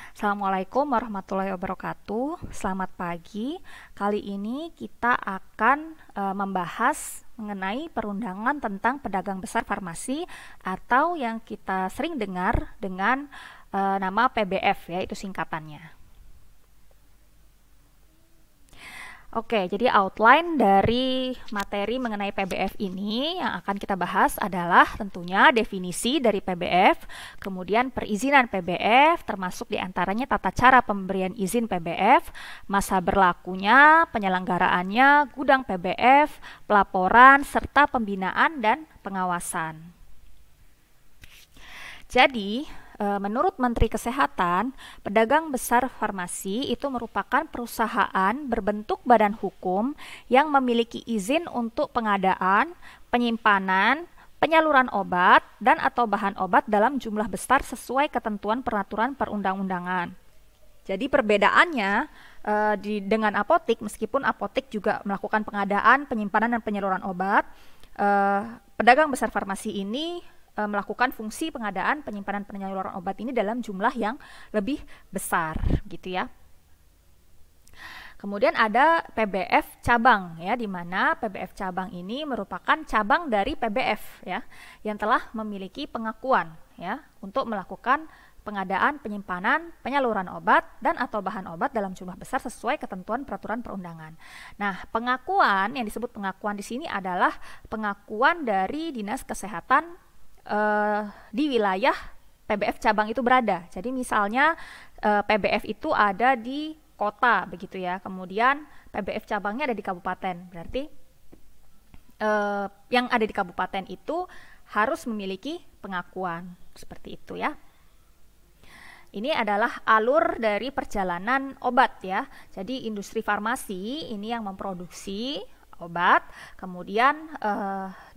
Assalamualaikum warahmatullahi wabarakatuh. Selamat pagi. Kali ini kita akan membahas mengenai perundangan tentang pedagang besar farmasi atau yang kita sering dengar dengan nama PBF, ya, itu singkatannya. Oke, jadi outline dari materi mengenai PBF ini yang akan kita bahas adalah tentunya definisi dari PBF, kemudian perizinan PBF, termasuk diantaranya tata cara pemberian izin PBF, masa berlakunya, penyelenggaraannya, gudang PBF, pelaporan, serta pembinaan dan pengawasan. Jadi, menurut Menteri Kesehatan, pedagang besar farmasi itu merupakan perusahaan berbentuk badan hukum yang memiliki izin untuk pengadaan, penyimpanan, penyaluran obat, dan atau bahan obat dalam jumlah besar sesuai ketentuan peraturan perundang-undangan. Jadi perbedaannya dengan apotik, meskipun apotik juga melakukan pengadaan, penyimpanan, dan penyaluran obat, pedagang besar farmasi ini melakukan fungsi pengadaan, penyimpanan, penyaluran obat ini dalam jumlah yang lebih besar, gitu ya. Kemudian ada PBF cabang, ya, di mana PBF cabang ini merupakan cabang dari PBF, ya, yang telah memiliki pengakuan, ya, untuk melakukan pengadaan, penyimpanan, penyaluran obat dan atau bahan obat dalam jumlah besar sesuai ketentuan peraturan perundangan. Nah, pengakuan yang disebut pengakuan di sini adalah pengakuan dari Dinas Kesehatan di wilayah PBF cabang itu berada. Jadi misalnya PBF itu ada di kota begitu ya, kemudian PBF cabangnya ada di kabupaten, berarti yang ada di kabupaten itu harus memiliki pengakuan seperti itu ya. Ini adalah alur dari perjalanan obat ya. Jadi industri farmasi ini yang memproduksi obat, kemudian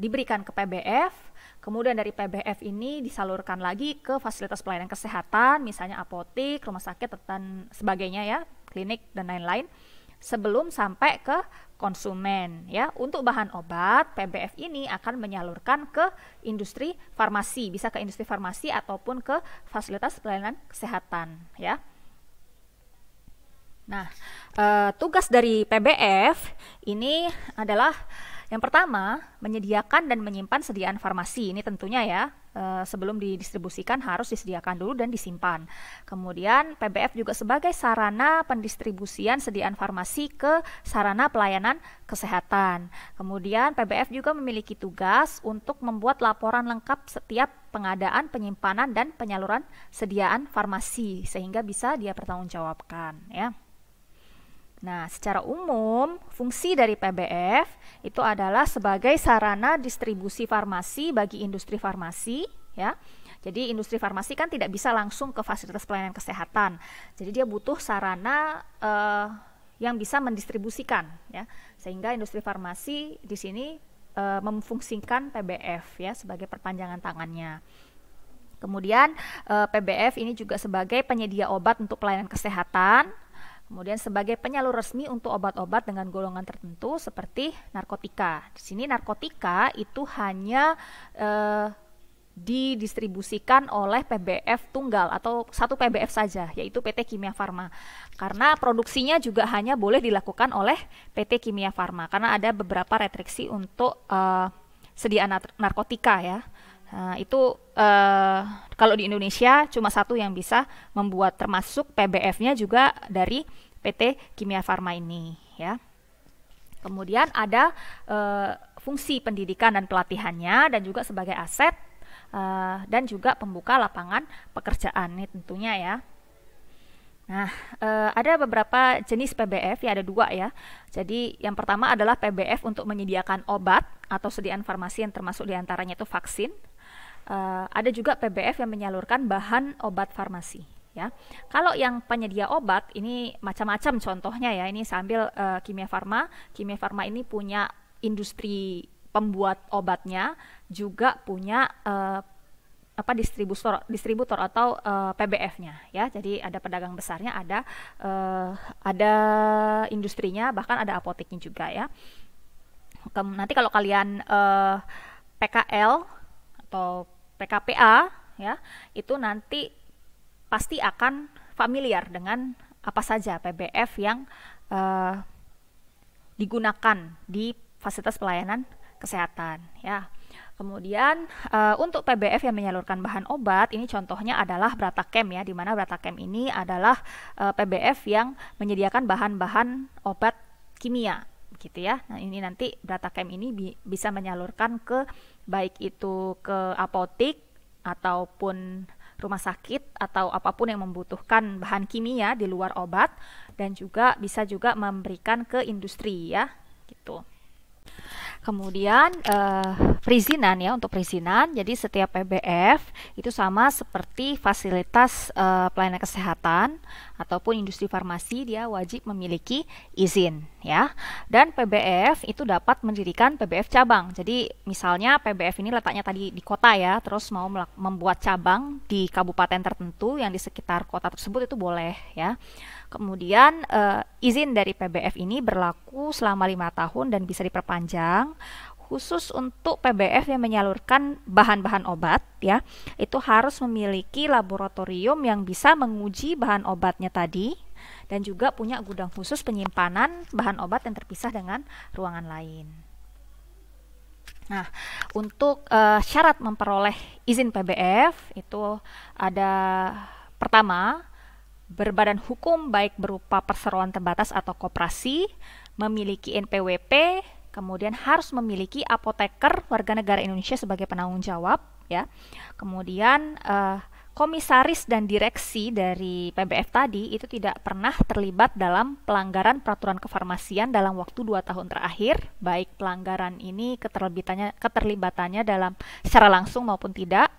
diberikan ke PBF. Kemudian dari PBF ini disalurkan lagi ke fasilitas pelayanan kesehatan, misalnya apotik, rumah sakit, dan sebagainya ya, klinik dan lain-lain, sebelum sampai ke konsumen ya. Untuk bahan obat, PBF ini akan menyalurkan ke industri farmasi, bisa ke industri farmasi ataupun ke fasilitas pelayanan kesehatan ya. Nah, tugas dari PBF ini adalah yang pertama, menyediakan dan menyimpan sediaan farmasi. Ini tentunya ya, sebelum didistribusikan harus disediakan dulu dan disimpan. Kemudian PBF juga sebagai sarana pendistribusian sediaan farmasi ke sarana pelayanan kesehatan. Kemudian PBF juga memiliki tugas untuk membuat laporan lengkap setiap pengadaan, penyimpanan, dan penyaluran sediaan farmasi sehingga bisa dia pertanggungjawabkan ya. Nah, secara umum, fungsi dari PBF itu adalah sebagai sarana distribusi farmasi bagi industri farmasi, ya. Jadi industri farmasi kan tidak bisa langsung ke fasilitas pelayanan kesehatan. Jadi dia butuh sarana yang bisa mendistribusikan, ya. Sehingga industri farmasi di sini memfungsikan PBF ya sebagai perpanjangan tangannya. Kemudian PBF ini juga sebagai penyedia obat untuk pelayanan kesehatan. Kemudian sebagai penyalur resmi untuk obat-obat dengan golongan tertentu seperti narkotika. Di sini narkotika itu hanya didistribusikan oleh PBF tunggal atau satu PBF saja, yaitu PT Kimia Farma. Karena produksinya juga hanya boleh dilakukan oleh PT Kimia Farma karena ada beberapa restriksi untuk sediaan narkotika ya. Nah, itu kalau di Indonesia cuma satu yang bisa membuat, termasuk PBF-nya juga dari PT Kimia Farma ini ya. Kemudian ada fungsi pendidikan dan pelatihannya dan juga sebagai aset dan juga pembuka lapangan pekerjaan ini tentunya ya. Nah, ada beberapa jenis PBF ya, ada dua ya. Jadi yang pertama adalah PBF untuk menyediakan obat atau sediaan farmasi yang termasuk diantaranya itu vaksin. Ada juga PBF yang menyalurkan bahan obat farmasi ya. Kalau yang penyedia obat ini macam-macam contohnya ya. Ini sambil Kimia Farma. Kimia Farma ini punya industri pembuat obatnya, juga punya distributor atau PBF-nya ya. Jadi ada pedagang besarnya, ada industrinya, bahkan ada apoteknya juga ya. Nanti kalau kalian PKL atau PKPA ya, itu nanti pasti akan familiar dengan apa saja PBF yang digunakan di fasilitas pelayanan kesehatan ya. Kemudian untuk PBF yang menyalurkan bahan obat, ini contohnya adalah Bratakem ya, di mana Bratakem ini adalah PBF yang menyediakan bahan-bahan obat kimia gitu ya. Nah, ini nanti Bratakem ini bisa menyalurkan ke baik itu ke apotik ataupun rumah sakit atau apapun yang membutuhkan bahan kimia di luar obat, dan juga bisa juga memberikan ke industri ya gitu. Kemudian perizinan ya, untuk perizinan, jadi setiap PBF itu sama seperti fasilitas pelayanan kesehatan ataupun industri farmasi, dia wajib memiliki izin ya. Dan PBF itu dapat mendirikan PBF cabang. Jadi misalnya PBF ini letaknya tadi di kota ya, terus mau membuat cabang di kabupaten tertentu yang di sekitar kota tersebut, itu boleh ya. Kemudian izin dari PBF ini berlaku selama 5 tahun dan bisa diperpanjang. Khusus untuk PBF yang menyalurkan bahan-bahan obat ya, itu harus memiliki laboratorium yang bisa menguji bahan obatnya tadi, dan juga punya gudang khusus penyimpanan bahan obat yang terpisah dengan ruangan lain. Nah, untuk syarat memperoleh izin PBF itu ada, pertama, berbadan hukum baik berupa perseroan terbatas atau koperasi, memiliki NPWP, kemudian harus memiliki apoteker warga negara Indonesia sebagai penanggung jawab ya. Kemudian komisaris dan direksi dari PBF tadi itu tidak pernah terlibat dalam pelanggaran peraturan kefarmasian dalam waktu 2 tahun terakhir, baik pelanggaran ini keterlibatannya dalam secara langsung maupun tidak,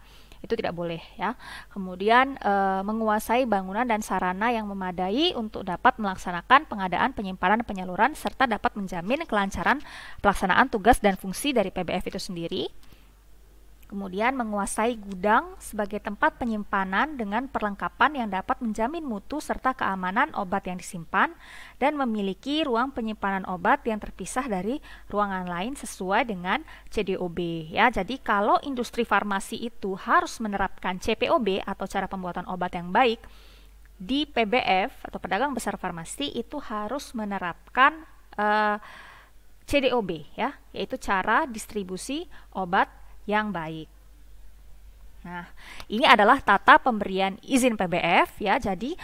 itu tidak boleh ya. Kemudian menguasai bangunan dan sarana yang memadai untuk dapat melaksanakan pengadaan, penyimpanan, penyaluran, serta dapat menjamin kelancaran pelaksanaan tugas dan fungsi dari PBF itu sendiri. Kemudian menguasai gudang sebagai tempat penyimpanan dengan perlengkapan yang dapat menjamin mutu serta keamanan obat yang disimpan, dan memiliki ruang penyimpanan obat yang terpisah dari ruangan lain sesuai dengan CDOB ya. Jadi kalau industri farmasi itu harus menerapkan CPOB atau cara pembuatan obat yang baik, di PBF atau pedagang besar farmasi itu harus menerapkan CDOB ya, yaitu cara distribusi obat yang baik. Nah, ini adalah tata pemberian izin PBF ya. Jadi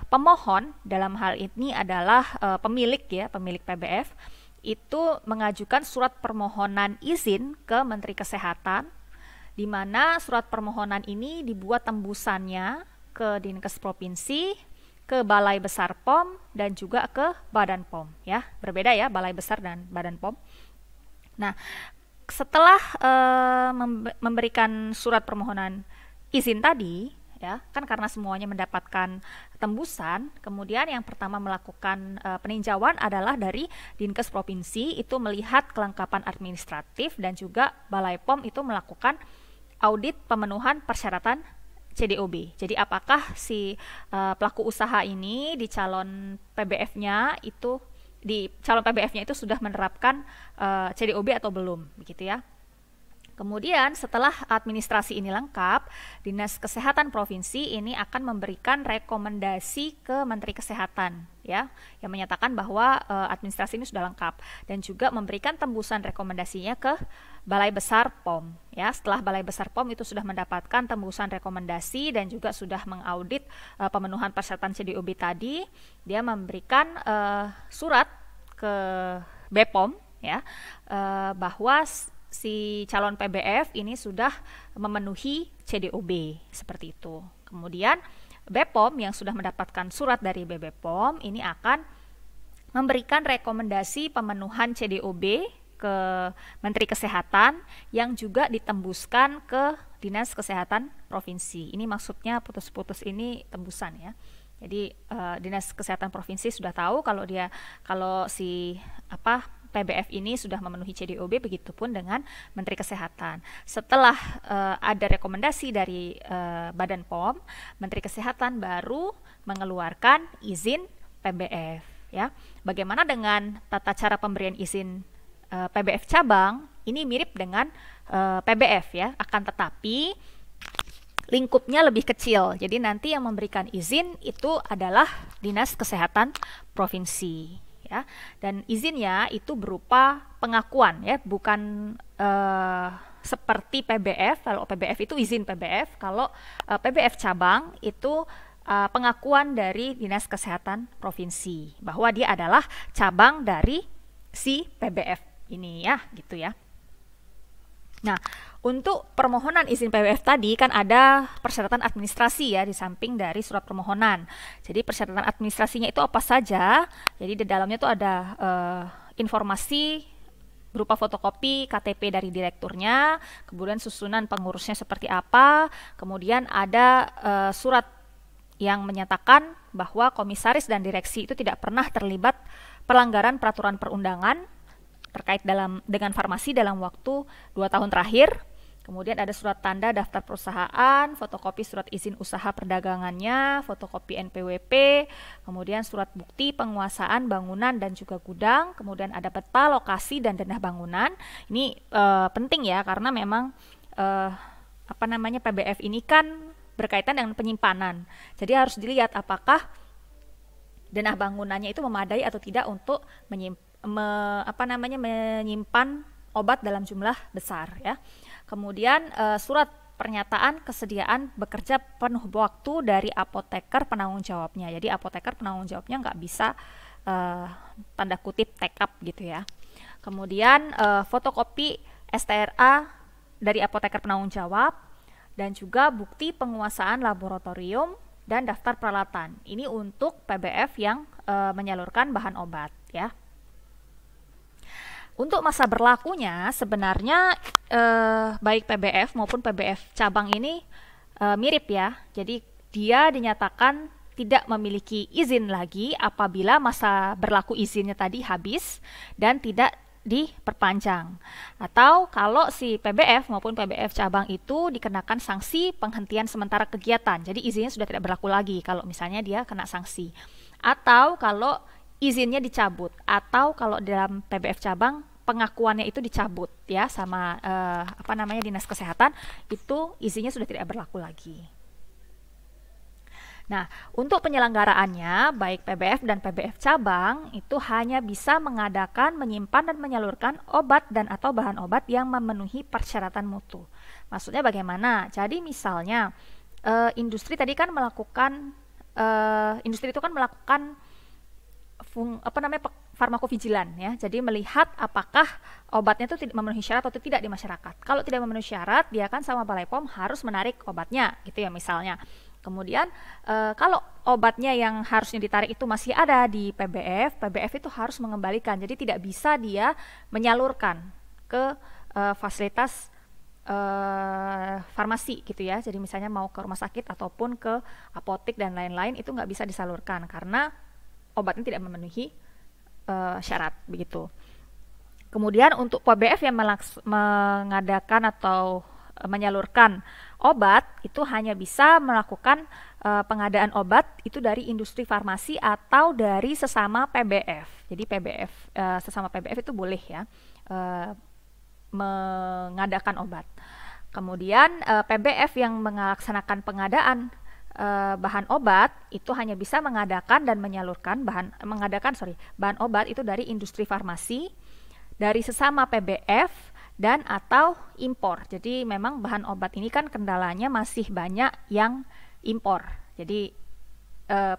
pemohon dalam hal ini adalah pemilik ya, pemilik PBF itu mengajukan surat permohonan izin ke Menteri Kesehatan, di mana surat permohonan ini dibuat tembusannya ke Dinkes Provinsi, ke Balai Besar POM, dan juga ke Badan POM ya. Berbeda ya, Balai Besar dan Badan POM. Nah, setelah memberikan surat permohonan izin tadi ya, kan karena semuanya mendapatkan tembusan, kemudian yang pertama melakukan peninjauan adalah dari Dinkes Provinsi, itu melihat kelengkapan administratif, dan juga Balai POM itu melakukan audit pemenuhan persyaratan CDOB. Jadi apakah si pelaku usaha ini di calon PBF-nya itu sudah menerapkan CDOB atau belum, begitu ya. Kemudian setelah administrasi ini lengkap, Dinas Kesehatan Provinsi ini akan memberikan rekomendasi ke Menteri Kesehatan ya, yang menyatakan bahwa administrasi ini sudah lengkap, dan juga memberikan tembusan rekomendasinya ke Balai Besar POM ya. Setelah Balai Besar POM itu sudah mendapatkan tembusan rekomendasi dan juga sudah mengaudit pemenuhan persyaratan CDOB tadi, dia memberikan surat ke BPOM ya, bahwa si calon PBF ini sudah memenuhi CDOB, seperti itu. Kemudian BPOM yang sudah mendapatkan surat dari BPOM ini akan memberikan rekomendasi pemenuhan CDOB ke Menteri Kesehatan, yang juga ditembuskan ke Dinas Kesehatan Provinsi. Ini maksudnya putus-putus ini tembusan ya. Jadi Dinas Kesehatan Provinsi sudah tahu kalau si PBF ini sudah memenuhi CDOB, begitupun dengan Menteri Kesehatan. Setelah ada rekomendasi dari Badan POM, Menteri Kesehatan baru mengeluarkan izin PBF ya. Bagaimana dengan tata cara pemberian izin PBF cabang? Ini mirip dengan PBF ya, akan tetapi lingkupnya lebih kecil. Jadi nanti yang memberikan izin itu adalah Dinas Kesehatan Provinsi, ya. Dan izinnya itu berupa pengakuan, ya, bukan seperti PBF. Kalau PBF itu izin PBF, kalau PBF cabang itu pengakuan dari Dinas Kesehatan Provinsi bahwa dia adalah cabang dari si PBF ini, ya, gitu ya. Nah, untuk permohonan izin PBF tadi kan ada persyaratan administrasi, ya, di samping dari surat permohonan. Jadi persyaratan administrasinya itu apa saja? Jadi di dalamnya tuh ada informasi berupa fotokopi KTP dari direkturnya, kemudian susunan pengurusnya seperti apa, kemudian ada surat yang menyatakan bahwa komisaris dan direksi itu tidak pernah terlibat pelanggaran peraturan perundangan terkait dengan farmasi dalam waktu 2 tahun terakhir. Kemudian ada surat tanda daftar perusahaan, fotokopi surat izin usaha perdagangannya, fotokopi NPWP, kemudian surat bukti penguasaan bangunan dan juga gudang, kemudian ada peta lokasi dan denah bangunan. Ini penting, ya, karena memang PBF ini kan berkaitan dengan penyimpanan. Jadi harus dilihat apakah denah bangunannya itu memadai atau tidak untuk menyimpan obat dalam jumlah besar, ya. Kemudian surat pernyataan kesediaan bekerja penuh waktu dari apoteker penanggung jawabnya. Jadi apoteker penanggung jawabnya nggak bisa tanda kutip take up gitu, ya. Kemudian fotokopi STRA dari apoteker penanggung jawab dan juga bukti penguasaan laboratorium dan daftar peralatan. Ini untuk PBF yang menyalurkan bahan obat, ya. Untuk masa berlakunya sebenarnya baik PBF maupun PBF cabang ini mirip, ya. Jadi dia dinyatakan tidak memiliki izin lagi apabila masa berlaku izinnya tadi habis dan tidak diperpanjang. Atau kalau si PBF maupun PBF cabang itu dikenakan sanksi penghentian sementara kegiatan. Jadi izinnya sudah tidak berlaku lagi kalau misalnya dia kena sanksi. Atau kalau izinnya dicabut, atau kalau dalam PBF cabang pengakuannya itu dicabut, ya, sama Dinas Kesehatan, itu izinnya sudah tidak berlaku lagi. Nah, untuk penyelenggaraannya baik PBF dan PBF cabang itu hanya bisa mengadakan, menyimpan dan menyalurkan obat dan atau bahan obat yang memenuhi persyaratan mutu. Maksudnya bagaimana? Jadi misalnya industri tadi kan melakukan industri itu kan melakukan farmakovigilan, ya. Jadi melihat apakah obatnya itu tidak memenuhi syarat atau tidak di masyarakat. Kalau tidak memenuhi syarat, dia kan sama Balai POM harus menarik obatnya, gitu, ya, misalnya. Kemudian kalau obatnya yang harusnya ditarik itu masih ada di PBF, PBF itu harus mengembalikan. Jadi tidak bisa dia menyalurkan ke fasilitas farmasi, gitu, ya. Jadi misalnya mau ke rumah sakit ataupun ke apotek dan lain-lain itu nggak bisa disalurkan karena obatnya tidak memenuhi syarat, begitu. Kemudian untuk PBF yang mengadakan atau menyalurkan obat itu hanya bisa melakukan pengadaan obat itu dari industri farmasi atau dari sesama PBF. Jadi PBF sesama PBF itu boleh, ya, mengadakan obat. Kemudian PBF yang melaksanakan pengadaan bahan obat itu hanya bisa mengadakan dan menyalurkan bahan obat itu dari industri farmasi, dari sesama PBF dan atau impor. Jadi memang bahan obat ini kan kendalanya masih banyak yang impor. Jadi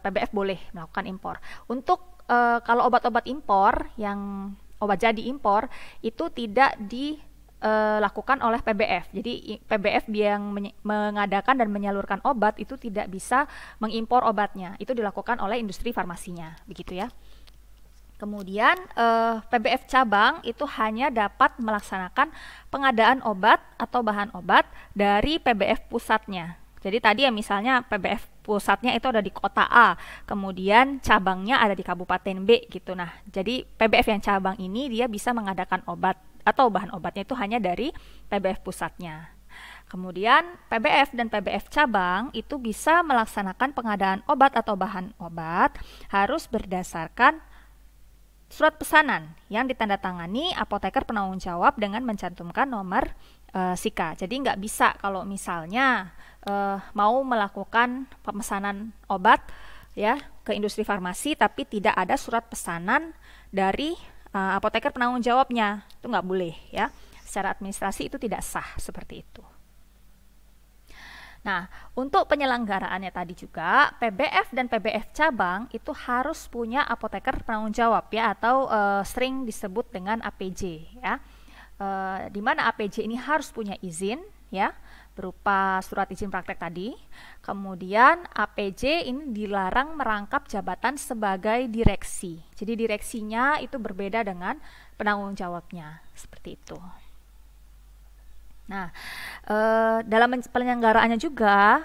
PBF boleh melakukan impor. Untuk kalau obat-obat impor yang obat jadi impor itu tidak dilakukan oleh PBF. Jadi PBF yang mengadakan dan menyalurkan obat itu tidak bisa mengimpor obatnya. Itu dilakukan oleh industri farmasinya, begitu, ya. Kemudian PBF cabang itu hanya dapat melaksanakan pengadaan obat atau bahan obat dari PBF pusatnya. Jadi tadi ya misalnya PBF pusatnya itu ada di kota A, kemudian cabangnya ada di kabupaten B, gitu. Nah, jadi PBF yang cabang ini dia bisa mengadakan obat atau bahan obatnya itu hanya dari PBF pusatnya. Kemudian PBF dan PBF cabang itu bisa melaksanakan pengadaan obat atau bahan obat harus berdasarkan surat pesanan yang ditandatangani apoteker penanggung jawab dengan mencantumkan nomor SIKA. Jadi nggak bisa kalau misalnya mau melakukan pemesanan obat ya ke industri farmasi, tapi tidak ada surat pesanan dari apoteker penanggung jawabnya, itu nggak boleh ya. Secara administrasi itu tidak sah seperti itu. Nah, untuk penyelenggaraannya tadi juga, PBF dan PBF cabang itu harus punya apoteker penanggung jawab ya, atau sering disebut dengan APJ ya. Di mana APJ ini harus punya izin ya, berupa surat izin praktek tadi. Kemudian APJ ini dilarang merangkap jabatan sebagai direksi. Jadi direksinya itu berbeda dengan penanggung jawabnya, seperti itu. Nah, dalam penyelenggaraannya juga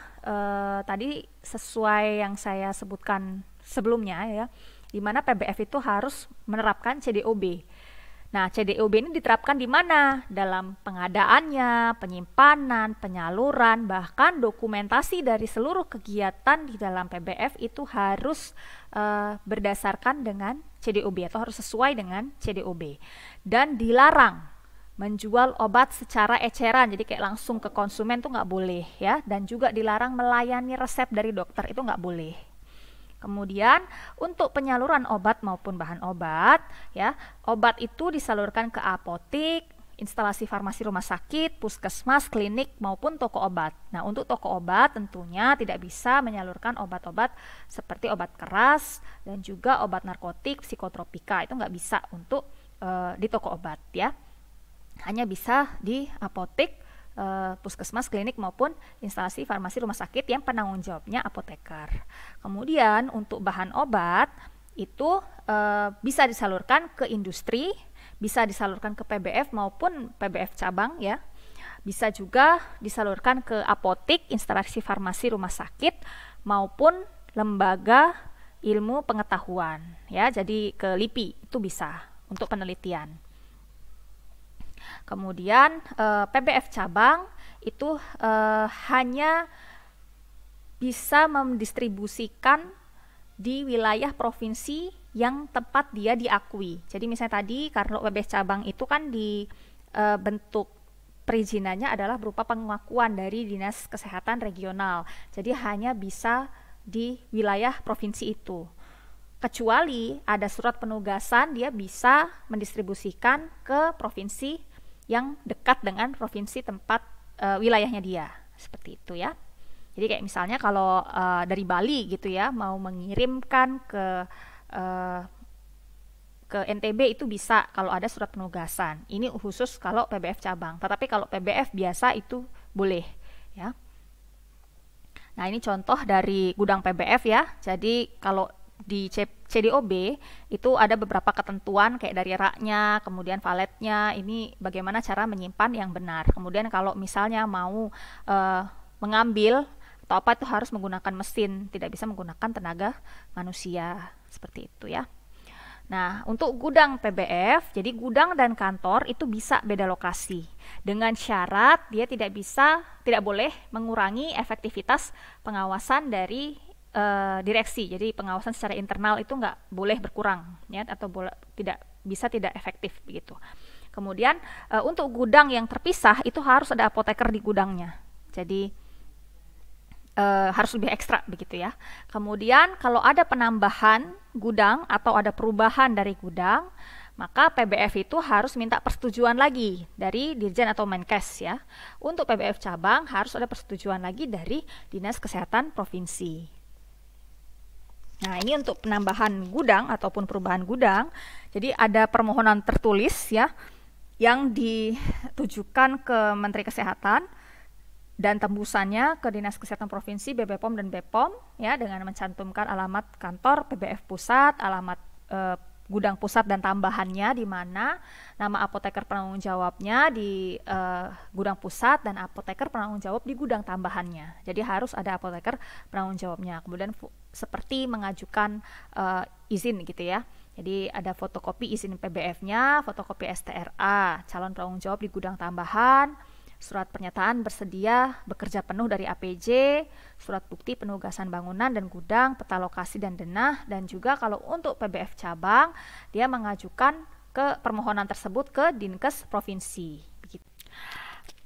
tadi sesuai yang saya sebutkan sebelumnya ya, di mana PBF itu harus menerapkan CDOB. Nah, CDOB ini diterapkan di mana? Dalam pengadaannya, penyimpanan, penyaluran, bahkan dokumentasi dari seluruh kegiatan di dalam PBF itu harus berdasarkan dengan CDOB atau harus sesuai dengan CDOB. Dan dilarang menjual obat secara eceran, jadi kayak langsung ke konsumen tuh nggak boleh ya, dan juga dilarang melayani resep dari dokter, itu nggak boleh. Kemudian untuk penyaluran obat maupun bahan obat ya, obat itu disalurkan ke apotik, instalasi farmasi rumah sakit, puskesmas, klinik maupun toko obat. Nah, untuk toko obat tentunya tidak bisa menyalurkan obat-obat seperti obat keras dan juga obat narkotik, psikotropika, itu nggak bisa untuk di toko obat ya. Hanya bisa di apotik, puskesmas, klinik maupun instalasi farmasi rumah sakit yang penanggung jawabnya apoteker. Kemudian untuk bahan obat itu bisa disalurkan ke industri, bisa disalurkan ke PBF maupun PBF cabang ya. Bisa juga disalurkan ke apotik, instalasi farmasi rumah sakit maupun lembaga ilmu pengetahuan ya. Jadi ke LIPI itu bisa untuk penelitian. Kemudian PBF cabang itu hanya bisa mendistribusikan di wilayah provinsi yang tempat dia diakui. Jadi misalnya tadi kalau PBF cabang itu kan di bentuk perizinannya adalah berupa pengakuan dari Dinas Kesehatan Regional. Jadi hanya bisa di wilayah provinsi itu. Kecuali ada surat penugasan, dia bisa mendistribusikan ke provinsi yang dekat dengan provinsi tempat wilayahnya dia, seperti itu ya. Jadi kayak misalnya kalau dari Bali gitu ya, mau mengirimkan ke NTB itu bisa kalau ada surat penugasan. Ini khusus kalau PBF cabang. Tetapi kalau PBF biasa itu boleh ya. Nah, ini contoh dari gudang PBF ya. Jadi kalau di CDOB itu ada beberapa ketentuan kayak dari raknya, kemudian valetnya, ini bagaimana cara menyimpan yang benar. Kemudian kalau misalnya mau mengambil atau apa itu harus menggunakan mesin, tidak bisa menggunakan tenaga manusia, seperti itu ya. Nah, untuk gudang PBF, jadi gudang dan kantor itu bisa beda lokasi. Dengan syarat dia tidak boleh mengurangi efektivitas pengawasan dari direksi. Jadi pengawasan secara internal itu nggak boleh berkurang ya, atau tidak efektif begitu. Kemudian untuk gudang yang terpisah itu harus ada apoteker di gudangnya. Jadi harus lebih ekstra begitu ya. Kemudian kalau ada penambahan gudang atau ada perubahan dari gudang, maka PBF itu harus minta persetujuan lagi dari Dirjen atau Menkes ya. Untuk PBF cabang harus ada persetujuan lagi dari Dinas Kesehatan Provinsi. Nah, ini untuk penambahan gudang ataupun perubahan gudang. Jadi ada permohonan tertulis ya yang ditujukan ke Menteri Kesehatan dan tembusannya ke Dinas Kesehatan Provinsi, BPOM dan BPOM ya, dengan mencantumkan alamat kantor PBF pusat, alamat gudang pusat dan tambahannya di mana, nama apoteker penanggung jawabnya di gudang pusat dan apoteker penanggung jawab di gudang tambahannya. Jadi harus ada apoteker penanggung jawabnya. Kemudian seperti mengajukan izin gitu ya. Jadi ada fotokopi izin PBF-nya, fotokopi STRA, calon penanggung jawab di gudang tambahan, surat pernyataan bersedia bekerja penuh dari APJ, surat bukti penugasan bangunan dan gudang, peta lokasi dan denah, dan juga kalau untuk PBF cabang, dia mengajukan ke permohonan tersebut ke Dinkes Provinsi. Begitu.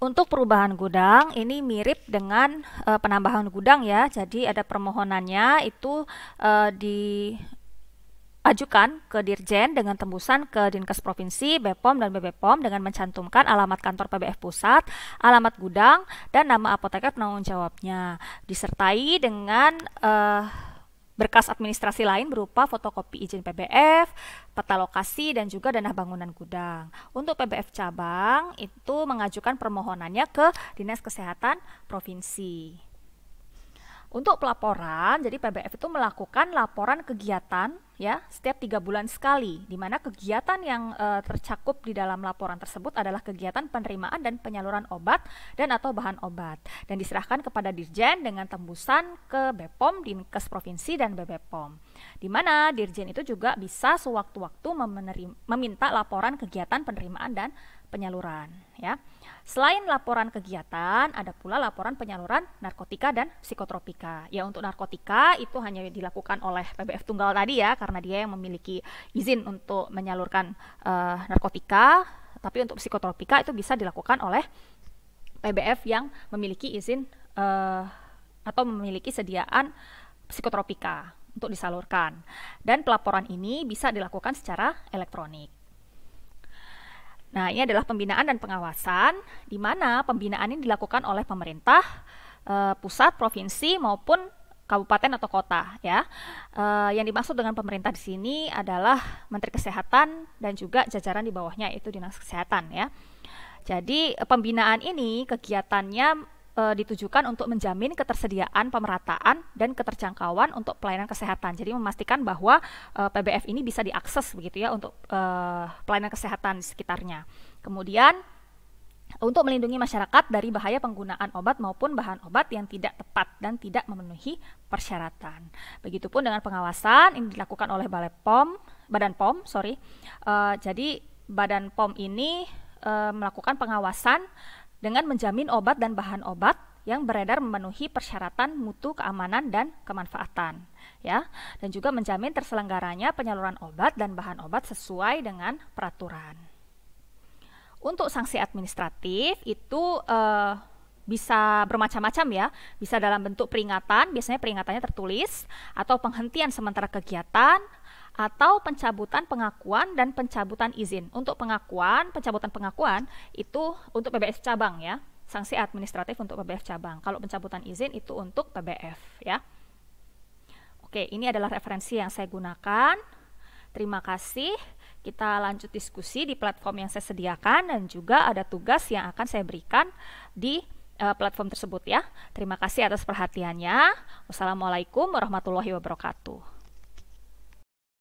Untuk perubahan gudang ini mirip dengan penambahan gudang ya. Jadi ada permohonannya itu diajukan ke Dirjen dengan tembusan ke Dinkes Provinsi, BPOM dan BBPOM dengan mencantumkan alamat kantor PBF Pusat, alamat gudang dan nama apoteker penanggung jawabnya, disertai dengan berkas administrasi lain berupa fotokopi izin PBF, peta lokasi, dan juga dana bangunan gudang. Untuk PBF cabang itu mengajukan permohonannya ke Dinas Kesehatan Provinsi. Untuk pelaporan, jadi PBF itu melakukan laporan kegiatan ya setiap 3 bulan sekali, di mana kegiatan yang tercakup di dalam laporan tersebut adalah kegiatan penerimaan dan penyaluran obat dan atau bahan obat, dan diserahkan kepada Dirjen dengan tembusan ke BPOM, Dinkes Provinsi, dan BBPOM, di mana Dirjen itu juga bisa sewaktu-waktu meminta laporan kegiatan penerimaan dan penyaluran ya. Selain laporan kegiatan, ada pula laporan penyaluran narkotika dan psikotropika. Ya, untuk narkotika itu hanya dilakukan oleh PBF tunggal tadi ya, karena dia yang memiliki izin untuk menyalurkan narkotika, tapi untuk psikotropika itu bisa dilakukan oleh PBF yang memiliki izin atau memiliki sediaan psikotropika untuk disalurkan. Dan pelaporan ini bisa dilakukan secara elektronik. Nah, ini adalah pembinaan dan pengawasan, di mana pembinaan ini dilakukan oleh pemerintah, pusat, provinsi, maupun kabupaten atau kota. Ya, yang dimaksud dengan pemerintah di sini adalah Menteri Kesehatan dan juga jajaran di bawahnya, yaitu Dinas Kesehatan. Ya, jadi pembinaan ini kegiatannya ditujukan untuk menjamin ketersediaan, pemerataan, dan keterjangkauan untuk pelayanan kesehatan. Jadi memastikan bahwa PBF ini bisa diakses begitu ya untuk pelayanan kesehatan di sekitarnya. Kemudian untuk melindungi masyarakat dari bahaya penggunaan obat maupun bahan obat yang tidak tepat dan tidak memenuhi persyaratan. Begitupun dengan pengawasan ini dilakukan oleh Badan POM. Jadi Badan POM ini melakukan pengawasan dengan menjamin obat dan bahan obat yang beredar memenuhi persyaratan mutu, keamanan, dan kemanfaatan, ya, dan juga menjamin terselenggaranya penyaluran obat dan bahan obat sesuai dengan peraturan. Untuk sanksi administratif itu bisa bermacam-macam ya, bisa dalam bentuk peringatan, biasanya peringatannya tertulis, atau penghentian sementara kegiatan, atau pencabutan pengakuan dan pencabutan izin. Untuk pencabutan pengakuan itu untuk PBF cabang ya, sanksi administratif untuk PBF cabang. Kalau pencabutan izin itu untuk PBF ya. Oke, ini adalah referensi yang saya gunakan. Terima kasih. Kita lanjut diskusi di platform yang saya sediakan, dan juga ada tugas yang akan saya berikan di platform tersebut ya. Terima kasih atas perhatiannya. Wassalamualaikum warahmatullahi wabarakatuh.